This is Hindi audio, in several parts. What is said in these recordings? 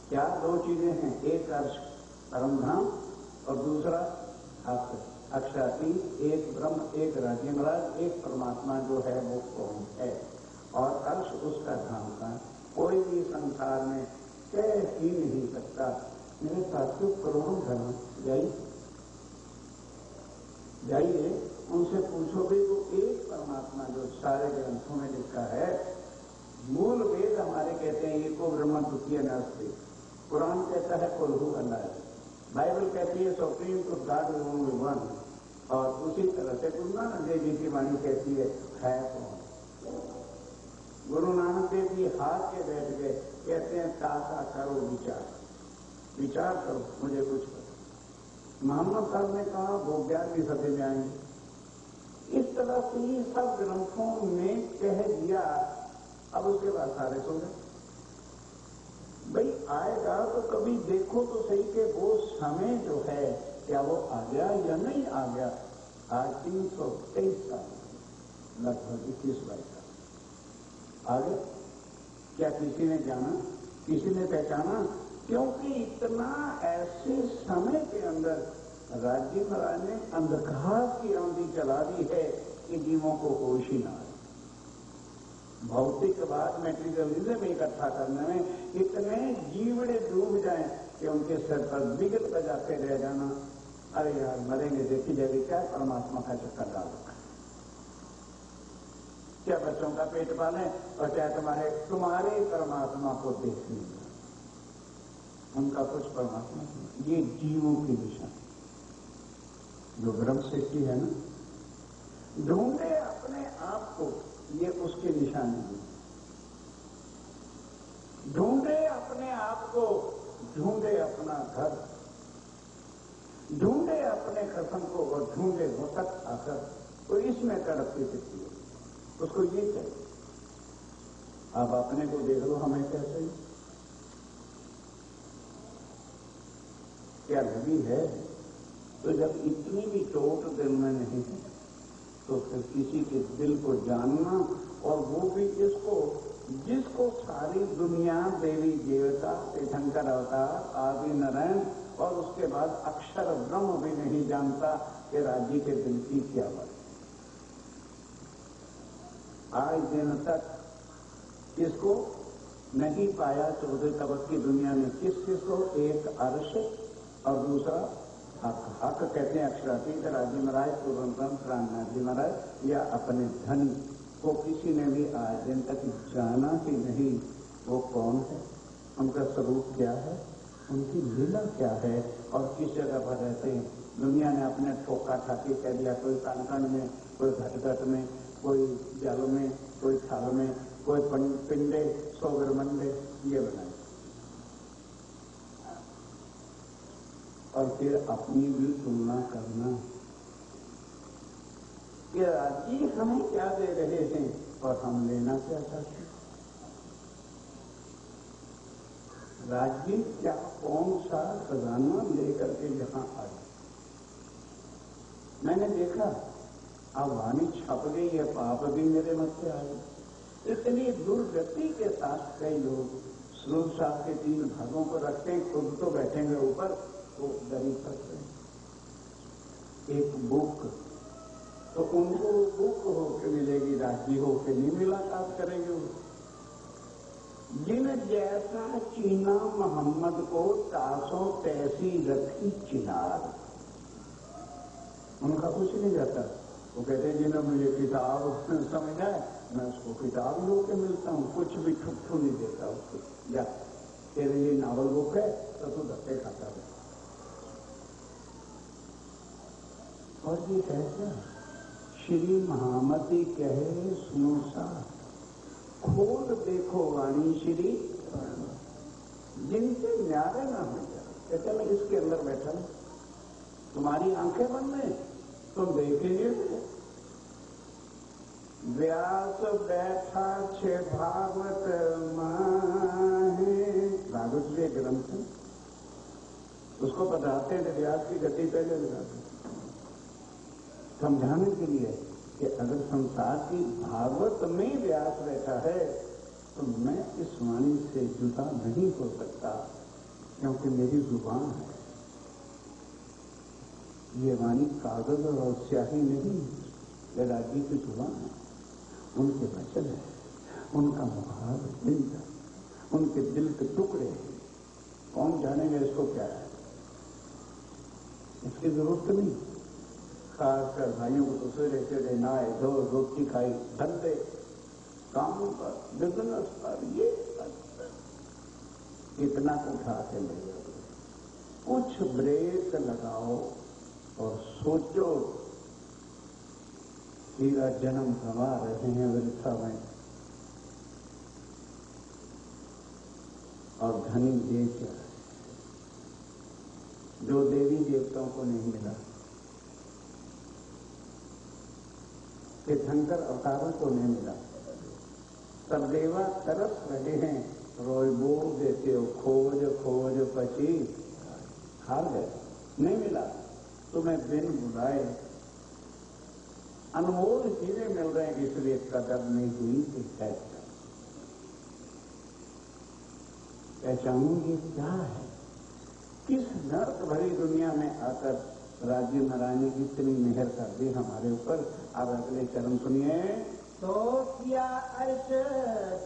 क्या दो चीजें हैं, एक अर्श परम धाम और दूसरा अक्षरातीत, एक ब्रह्म, एक राजेंद्राज, एक परमात्मा जो है वो कौन है। और अर्श उसका धाम का कोई भी संसार में कह ही नहीं सकता। मेरे साथियों, करोड़ों धर्म जाइए उनसे पूछो भी, वो एक परमात्मा जो सारे ग्रंथों में लिखा है, मूल वेद हमारे कहते हैं एको ब्रह्म द्वितीय नास्ति, कुरान कहता है कुल हू अल्लाह, बाइबल कहती है supreme to God only one, और उसी तरह से गुरु नानक देव जी की वाणी कहती है कौन। गुरु नानक देव जी हाथ के बैठ गए, कहते हैं तासा करो विचार करो, मुझे कुछ करो। मोहम्मद साहब ने कहा वो 11वीं सदी में आएंगे। इस तरह से ही सब ग्रंथों में कह दिया। अब उसके बाद सारे सो गए। भाई आएगा तो कभी देखो तो सही कि वो समय जो है क्या वो आ गया या नहीं आ गया। आज 323 साल, लगभग 21-22 साल आ गया। क्या किसी ने जाना, किसी ने पहचाना? क्योंकि इतना ऐसे समय के अंदर राज्य महाराज ने अंधकार की आंधी चला दी है कि जीवों को होश ही ना आए। भौतिकवाद मेटीरियलिज्म इकट्ठा करने में इतने जीवड़े डूब जाएं कि उनके सिर पर बिगड़ बजाते रह जाना, अरे यार मरेंगे देखी जाएगी, क्या परमात्मा का चक्कर डाल रखा है। क्या बच्चों का पेट पालें और क्या तुम्हारे परमात्मा को देख लेंगे, उनका कुछ परमात्मा नहीं। ये जीवों की दिशा जो ब्रह्म सृष्टि है ना, ढूंढे अपने आप को, ये उसकी निशानी है। ढूंढे अपने आप को, ढूंढे अपना घर, ढूंढे अपने कसम को और ढूंढे वो तक आकर, तो इसमें तड़पती फिरती है। उसको ये चाहिए। आप अपने को देख लो, हमें कैसे क्या लगी है। तो जब इतनी भी चोट दिल में नहीं है तो फिर किसी के दिल को जानना, और वो भी जिसको सारी दुनिया देवी देवता तीर्थंकर अवतार आदि नारायण और उसके बाद अक्षर ब्रह्म भी नहीं जानता कि राज्य के दिल की क्या बात। आज दिन तक इसको नहीं पाया चौदह तबक की दुनिया में। किस को? एक अर्श और दूसरा हक। हक कहते हैं अक्षरातीत राजी महाराज, प्राणनाथ जी महाराज या अपने धन को किसी ने भी आज दिन तक जाना ही नहीं। वो कौन है, उनका स्वरूप क्या है, उनकी लीला क्या है और किस जगह पर रहते हैं। दुनिया ने अपने ठोका ठाकी कह दिया, कोई कान में, कोई घट में, कोई जल में, कोई थल में, कोई पिंडे, सोगरमंडे, ये बनाए और फिर अपनी भी तुलना करना कि राज्य हमें क्या दे रहे हैं और हम लेना क्या चाहते हैं। राज्य क्या कौन सा खजाना लेकर के यहां आए। मैंने देखा अब वाणी छप गई है, पाप भी मेरे मत से आए। इतनी दुर्गति के साथ कई लोग स्वरूप साहब के 3 भागों को रखते हैं, खुद तो बैठेंगे ऊपर, वो गरीब करते हैं। एक बुक तो उनको बुक होके मिलेगी, राज्य होके नहीं मुलाकात करेंगे वो। जिन जैसा चीना मोहम्मद को तासों तैसी रखी चिनार, उनका कुछ नहीं जाता। वो कहते हैं जिन्हें मुझे किताब समझ आए मैं उसको किताब लो के मिलता हूँ, कुछ भी ठुट्ठू नहीं देता उसको। या तेरे लिए नावल बुक है तो तू धक्के खाता है। और ये कैसा श्री महामती कहे सुनो सा, खोल देखो वाणी श्री, जिनसे न्यारे ना हो जाए। कहते मैं इसके अंदर बैठा हूं, तुम्हारी आंखें बंद है, तुम देखेंगे। व्यास बैठा छे भागवत माहे, भागवत के ग्रंथ उसको बताते हैं। व्यास की गति पहले बताते समझाने के लिए कि अगर संसार की भागवत में व्यास बैठा है तो मैं इस वाणी से जुदा नहीं हो सकता। क्योंकि मेरी जुबान है, ये वाणी कागज और स्याही नहीं, ये राज्य की जुबान है, उनके वचन है, उनका मुखार बिंद, उनके दिल के टुकड़े हैं। कौन जानेगा इसको क्या है? इसकी जरूरत नहीं। खासकर भाइयों को तो सवेरे सवेरे नहाए धो रोटी खाई धंधे कामों पर बिजनेस पर ये इतना उठा के ले जाओ। कुछ ब्रेक लगाओ और सोचो, तेरा जन्म गंवा रहे हैं वृथा में, और धनी ये क्या है जो देवी देवताओं को नहीं मिला, तीर्थंकर अवतारों को नहीं मिला। सब देवा तरस रहे हैं, रोज बोल देते हो खोज खोज पची हार गए, नहीं मिला। तुम्हें बिन बुलाए अनमोल हीरे मिल रहे हैं, इसलिए कदर नहीं हुई कि कैसा पहचानूंगी क्या है। किस नर्क भरी दुनिया में आकर राज्य महारानी की इतनी मेहर कर दी हमारे ऊपर। अब अगले चरण सुनिए। तो किया अर्श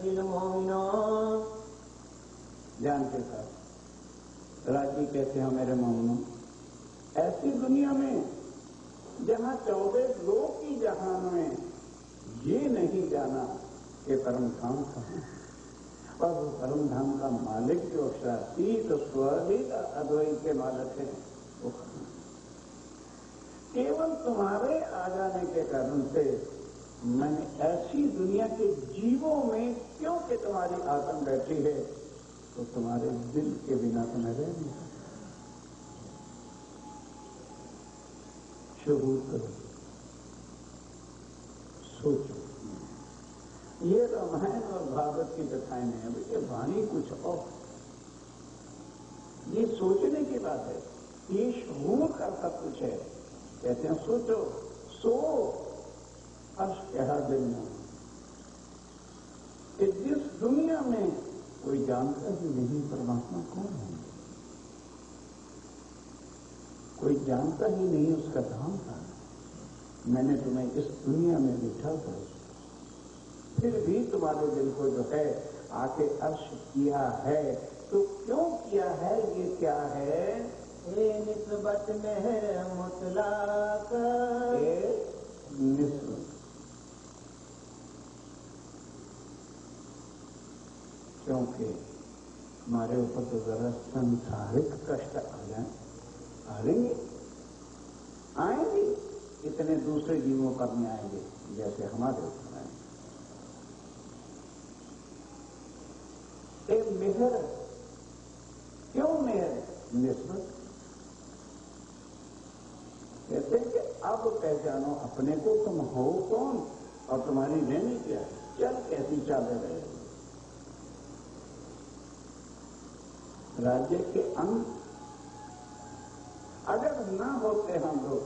दिल मोमिनो, ध्यान के साथ राज्य कहते हैं मेरे मोमिनो, ऐसी दुनिया में जहां 14 लोग की जहान में ये नहीं जाना कि परम धाम कहां, और वो परम धाम का मालिक जो शासीत स्वर्गीय अद्वैत के मालिक है वो कहां। केवल तुम्हारे आ जाने के कारण से मैंने ऐसी दुनिया के जीवों में, क्योंकि तुम्हारी आत्म बैठी है तो तुम्हारे दिल के बिना तो मैं रह नहीं सकता। शुरू करो, सोचो। ये रामायण और भागवत की कथाएं नहीं है, ये वाणी कुछ और, ये सोचने की बात है, ये शूर का सब कुछ है। कहते हैं सोचो, सो अर्श कहा दिल में कि जिस दुनिया में कोई जानता ही नहीं परमात्मा कौन है, कोई जानता ही नहीं उसका धाम था, मैंने तुम्हें इस दुनिया में बिठा कर फिर भी तुम्हारे दिल को जो है आके अर्श किया है। तो क्यों किया है, ये क्या है? निस्बत मेहर मुतलाक, निस्बत, क्योंकि हमारे ऊपर तो जरा संसारिक कष्ट आ जाए, आएंगे आएंगे, इतने दूसरे जीवों पर नहीं आएंगे जैसे हमारे ऊपर आएंगे। एक मेहर, क्यों मेहर? निस्बत। कहते हैं कि अब पहचानो अपने को, तुम हो कौन और तुम्हारी रहनी क्या है, चल कैसी चाले रहे। राज्य के अंग अगर ना होते हम लोग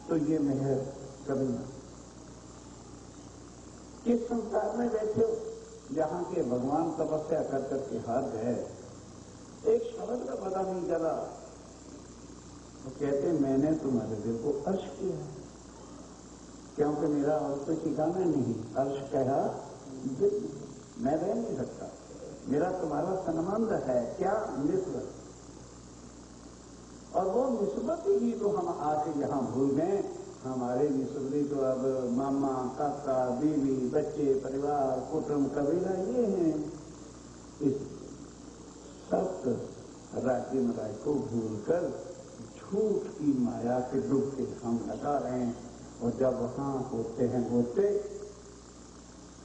तो ये मेहर कभी ना। किस संसार में बैठे हो जहां के भगवान तपस्या कर करके हार गए, एक शब्द का पता नहीं चला, तो कहते मैंने तुम्हारे दिल को अर्श किया है, क्योंकि मेरा और कोई ठिकाना नहीं। अर्श कहा दिल, मैं रह नहीं सकता, मेरा तुम्हारा संबंध है क्या? निस्बत। और वो निस्बत ही तो हम आके यहां भूल गए। हमारे निस्बती तो अब मामा, काका, बीवी, बच्चे, परिवार, कुटुंब, कबीला ये हैं। इस सत्य राज्य महाराज को भूलकर झूठ की माया के डुबके हम लगा रहे हैं। और जब वहां होते हैं होते,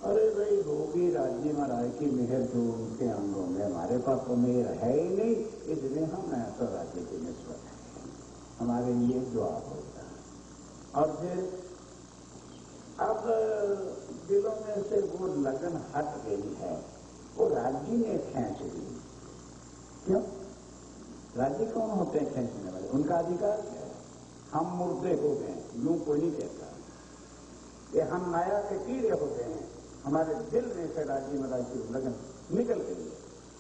अरे भाई होगी राज्य महाराज की मेहर जो उनके अंगों में, हमारे पास तो मेहर है ही नहीं, इसलिए हम ऐसा राज्य की निस्बत है, हमारे लिए दुआ होता है। और फिर अब दिलों में से वो लगन हट गई है, वो राज्य ने खींच ली। क्यों? राज्य कौन होते हैं खींचने वाले? उनका अधिकार क्या है? हम मुर्दे हो गए, यूं कोई नहीं कहता, ये हम माया के कीड़े हो गए हैं। हमारे दिल में से राज्य महाराज की लगन निकल गई है।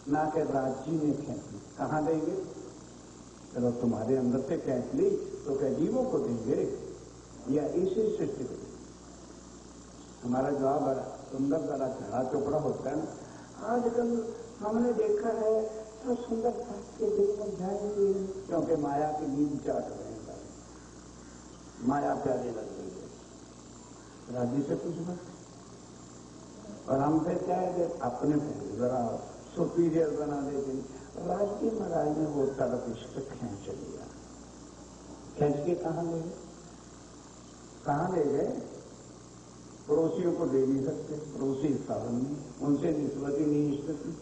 ना कि राज्य ने खींची। कहाँ देंगे? चलो तुम्हारे अंदर से खींच ली तो क्या जीवों को देंगे या इसी सृष्टि को? हमारा जवाब बड़ा सुंदर, बड़ा चढ़ा चौपड़ा होता है ना। आजकल हमने देखा है सब सुंदर के दिल में जाएंगे, क्योंकि माया की नींद चाट रहे हैं, माया प्यारे लग रही है, राज्य से कुछ बस। और हम पे क्या है, अपने को जरा सुपीरियर बना देते। राज्य महाराज ने वो तरफ इश्क खींच लिया, खींच के कहाँ ले गए? कहाँ ले गए? पड़ोसियों को दे नहीं सकते, पड़ोसी साधन नहीं, उनसे निस्बत ही नहीं इष्ट की।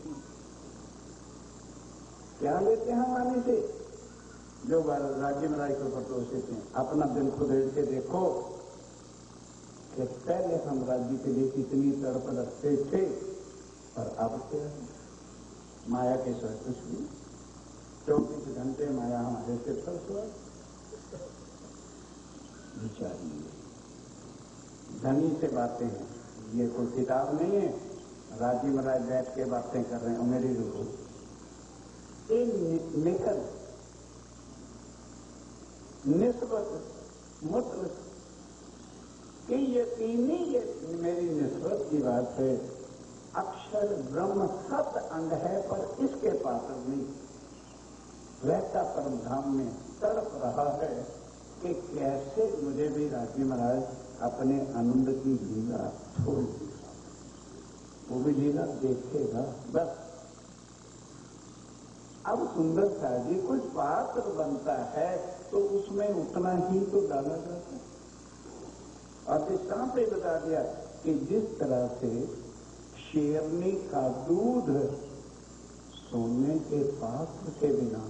क्या लेते हैं हमारे से? जो राज्य में राय को पड़ोसी हैं, अपना दिल को देख के देखो कि पहले हम राज्य के लिए कितनी तड़प रखते थे, और अब क्या है? माया के साथ कुछ भी 24 घंटे माया हमारे सिर पर सोए। विचारिए, धनी से बातें हैं, ये कोई किताब नहीं है, राज्य महाराज बैठ के बातें कर रहे हैं। मेरी रूह निकल निस्बत मुतलक कि यकीनी ये मेरी निस्बत की बात है। अक्षर ब्रह्म सत्य अंग है, पर इसके पात्र नहीं रहता। परम धाम में तड़प रहा है कि कैसे मुझे भी राज्य महाराज अपने आनंद की लीला छोड़ देगा, वो भी लीला देखेगा। बस अब सुंदर सा जी कुछ पात्र बनता है तो उसमें उतना ही तो डाला जाता है। और दृष्टांत पे बता दिया कि जिस तरह से शेरनी का दूध सोने के पात्र के बिना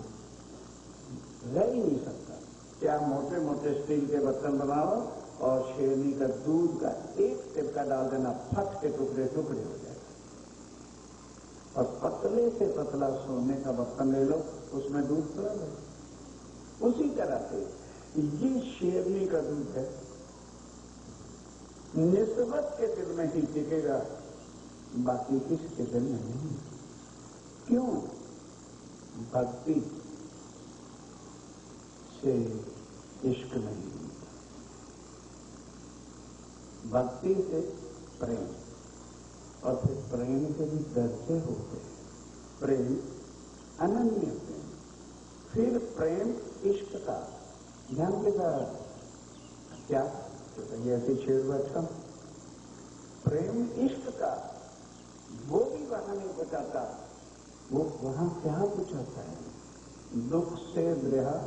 रह ही नहीं सकता। क्या मोटे मोटे स्टील के बर्तन बनाओ और शेरनी का दूध का एक टिपका डाल देना, फट के टुकड़े टुकड़े हो जाए। और पतले से पतला सोने का बर्तन ले लो, उसमें दूध थोड़ा है। उसी तरह से ये शेरनी का दूध है, निस्बत के दिल में ही टिकेगा, बाकी किसके दिल में नहीं। क्यों? भक्ति से इश्क नहीं, भक्ति से प्रेम, और फिर प्रेम के भी दर्जे होते हैं। प्रेम अनन्य प्रेम, फिर प्रेम इश्क का। ध्यान के साथ क्या तो ऐसे छेड़ बैठा, प्रेम इश्क का वो भी वहां नहीं बचाता। वो वहां क्या बचाता है? दुख से ब्रेहा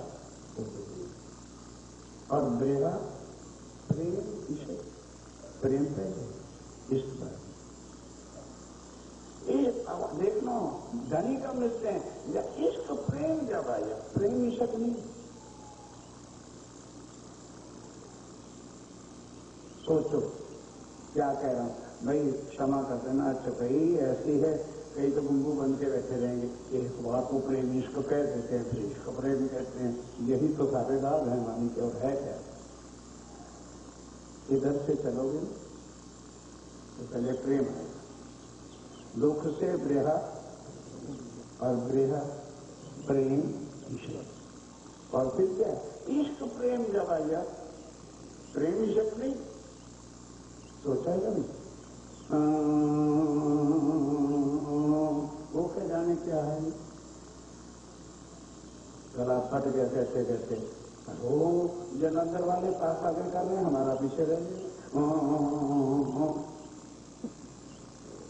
और ब्रेहा प्रेम इश्क, प्रेम पहले इश्क पर। देखना धनी का मिलते हैं या इश्क प्रेम जब आया, प्रेम इश्क नहीं। सोचो क्या कह रहा हूं भाई, क्षमा कर देना। अच्छा भाई ऐसी है, कई तो गुंगू बन के बैठे रहेंगे, एक बात को प्रेम इश्क कह देते हैं, फिर इश्क प्रेम कहते हैं। यही तो सारे दाग है वाणी के, और है क्या? इधर से चलोगे तो पहले प्रेम है, दुख से ब्रेहा और ब्रेहा प्रेम ईश्वर, और फिर क्या? इश्क प्रेम जब आया, प्रेम इश्क नहीं। सोचा है नहीं? वो क्या जाने क्या है, गला फट गया कैसे कैसे। वो जलंधर वाले पास आगे कर रहे हैं, हमारा पीछे रह गए।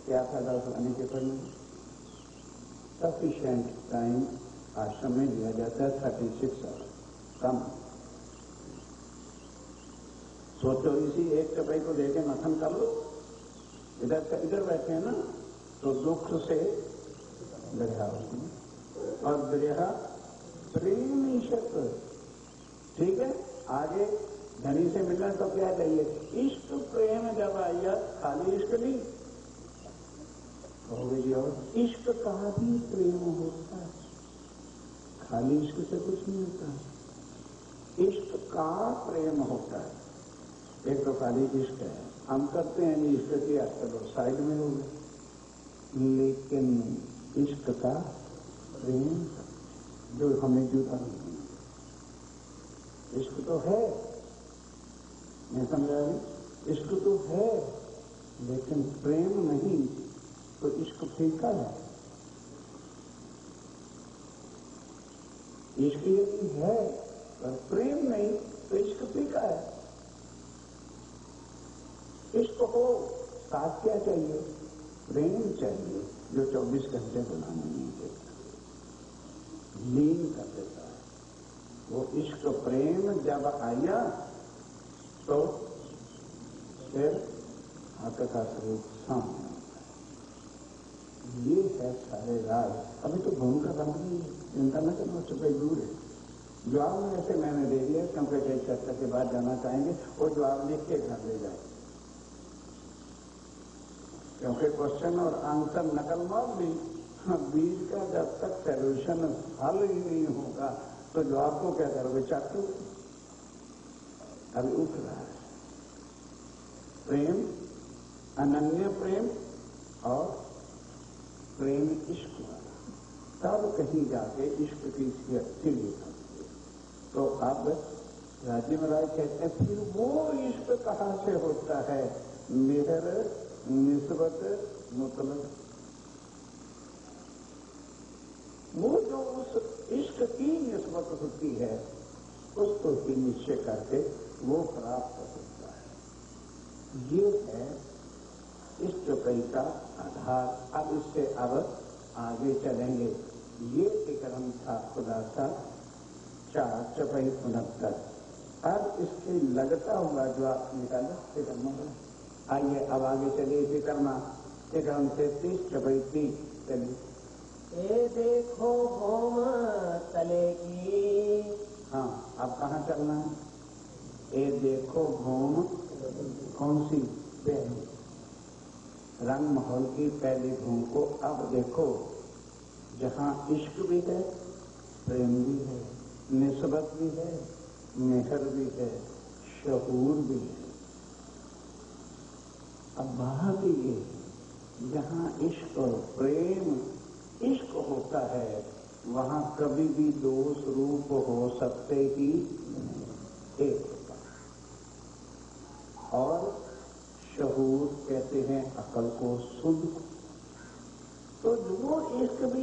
क्या फायदा सुनाने के पहले? सफिशिएंट टाइम आश्रम में दिया जाता है, 36 आवर कम। सोचो इसी एक चपाई को देके मथन कर लो। इधर से इधर बैठे हैं ना, तो दुख से ब्रेहा और ब्रेहा प्रेम इश्क। ठीक है, आगे धनी से मिलना तो क्या चाहिए? इश्क प्रेम जब आया, खाली इश्क नहीं हो गई। और इश्क का भी प्रेम होता है, खाली इश्क से कुछ नहीं होता। इश्क का प्रेम होता है। एक तो खाली इश्क है, हम करते हैं इश्क की, चलो साइड में हो गए। लेकिन इश्क का प्रेम जो हमें जुदा नहीं। इश्क तो है, नहीं समझा? इश्क तो है लेकिन प्रेम नहीं तो इश्क फीका है। इश्क यदि है पर प्रेम नहीं तो इश्क फीका है। इश्क हो साथ क्या चाहिए? प्रेम चाहिए जो 24 घंटे बुलाने नहीं देता, लीन कर देता है। वो इश्क प्रेम जब आया तो फिर हक का स्वरूप सामने आता है। ये है सारे राज। अभी तो भूमिका बना रही है, चिंता न करना, चुपे दूर है। जवाब में ऐसे मैंने दे दिया क्योंकि कई चर्चा के बाद जाना चाहेंगे और जवाब लिख के घर ले जाए, क्योंकि क्वेश्चन और आंसर नकल मार भी बीज का जब तक सोल्यूशन हल ही नहीं होगा तो जवाब को क्या करोगे? चाटू। अभी उठ रहा है प्रेम, अनन्य प्रेम और प्रेम इश्क वाला, तब कहीं जाके इश्क की सीढ़ी खाती है। तो अब राजीव राय कहते हैं फिर वो इश्क कहां से होता है? मेहर, निस्बत, मुतलब। वो जो उस इश्क की निस्बत होती है उसको ही निश्चय करके वो प्राप्त होता है। ये है इस चौपाई का आधार। अब इससे अब आगे चलेंगे। ये क्रम था खुलासा 4 चौपाई 69। अब इसके लगता हुआ जो आप निकाला करना है। आइए अब आगे चलिए इसे करना। क्रम 33 चौपाई 30 चलिए। ए देखो होम तले की। हाँ, अब कहाँ चलना है? ए देखो घूम, कौन सी? पहली रंग महल की पहली घूम को अब देखो, जहाँ इश्क भी है, प्रेम भी है, निस्बत भी है, मेहर भी है, शहूर भी है। अब बात ये, जहाँ इश्क और प्रेम इश्क होता है वहां कभी भी दोष रूप हो सकते ही एक होता है। और शहूर कहते हैं अकल को शुद्ध। तो वो इश्क भी